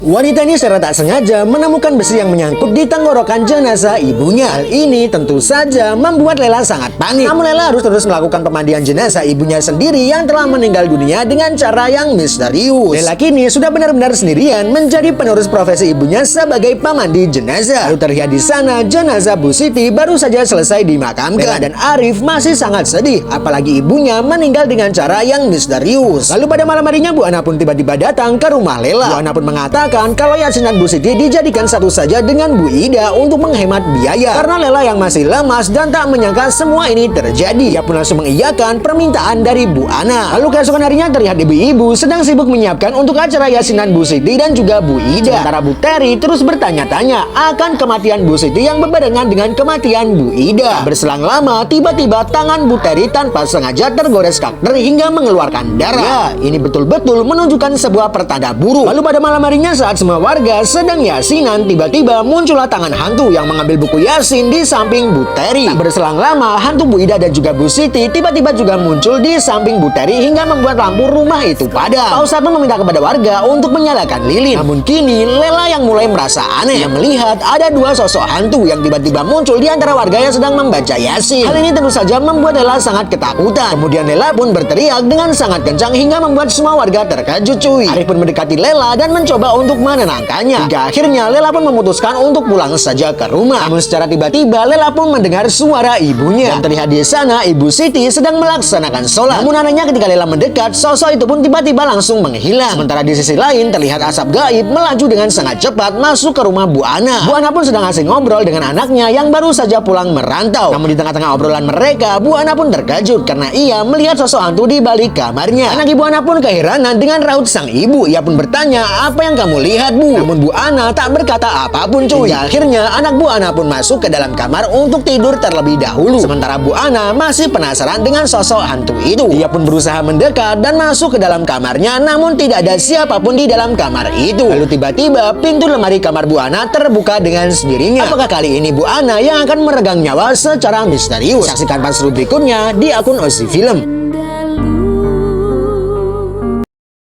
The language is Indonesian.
Wanita ini secara tak sengaja menemukan besi yang menyangkut di tenggorokan jenazah ibunya. Hal ini tentu saja membuat Lela sangat panik. Namun Lela harus terus melakukan pemandian jenazah ibunya sendiri yang telah meninggal dunia dengan cara yang misterius. Lela kini sudah benar-benar sendirian menjadi penerus profesi ibunya sebagai pemandi jenazah. Lalu terlihat di sana jenazah Bu Siti baru saja selesai dimakamkan. Lela dan Arif masih sangat sedih, apalagi ibunya meninggal dengan cara yang misterius. Lalu pada malam harinya Bu Ana pun tiba-tiba datang ke rumah Lela. Bu Ana pun mengatakan kalau yasinan Bu Siti dijadikan satu saja dengan Bu Ida untuk menghemat biaya. Karena Lela yang masih lemas dan tak menyangka semua ini terjadi. Ia pun langsung mengiyakan permintaan dari Bu Ana. Lalu keesokan harinya terlihat ibu-ibu sedang sibuk menyiapkan untuk acara yasinan Bu Siti dan juga Bu Ida. Sementara Bu Terry terus bertanya-tanya akan kematian Bu Siti yang berbarengan dengan kematian Bu Ida. Berselang lama, tiba-tiba tangan Bu Terry tanpa sengaja tergores kater hingga mengeluarkan darah. Ya, ini betul-betul menunjukkan sebuah pertanda buruk. Lalu pada malam harinya saat semua warga sedang yasinan, tiba-tiba muncullah tangan hantu yang mengambil buku yasin di samping Bu Terry. Tak berselang lama, hantu Bu Ida dan juga Bu Siti tiba-tiba juga muncul di samping Bu Terry hingga membuat lampu rumah itu padam. Pak Ustadz pun meminta kepada warga untuk menyalakan lilin. Namun kini Lela yang mulai merasa aneh. Ia melihat ada dua sosok hantu yang tiba-tiba muncul di antara warga yang sedang membaca yasin. Hal ini tentu saja membuat Lela sangat ketakutan. Kemudian Lela pun berteriak dengan sangat kencang hingga membuat semua warga terkejut cuy. Arif pun mendekati Lela dan mencoba untuk menenangkannya. Hingga akhirnya Lela pun memutuskan untuk pulang saja ke rumah. Namun secara tiba-tiba Lela pun mendengar suara ibunya. Dan terlihat di sana Ibu Siti sedang melaksanakan sholat. Namun anehnya ketika Lela mendekat, sosok itu pun tiba-tiba langsung menghilang. Sementara di sisi lain terlihat asap gaib melaju dengan sangat cepat masuk ke rumah Bu Ana. Bu Ana pun sedang asik ngobrol dengan anaknya yang baru saja pulang merantau. Namun di tengah-tengah obrolan mereka, Bu Ana pun terkejut karena ia melihat sosok hantu di balik kamarnya. Anak Ibu Ana pun keheranan dengan raut sang ibu. Ia pun bertanya, "Apa yang kamu lihat, Bu?" Namun Bu Ana tak berkata apapun cuy. Hingga akhirnya anak Bu Ana pun masuk ke dalam kamar untuk tidur terlebih dahulu. Sementara Bu Ana masih penasaran dengan sosok hantu itu. Dia pun berusaha mendekat dan masuk ke dalam kamarnya, namun tidak ada siapapun di dalam kamar itu. Lalu tiba-tiba pintu lemari kamar Bu Ana terbuka dengan sendirinya. Apakah kali ini Bu Ana yang akan meregang nyawa secara misterius? Saksikan pas berikutnya di akun Ozi Film.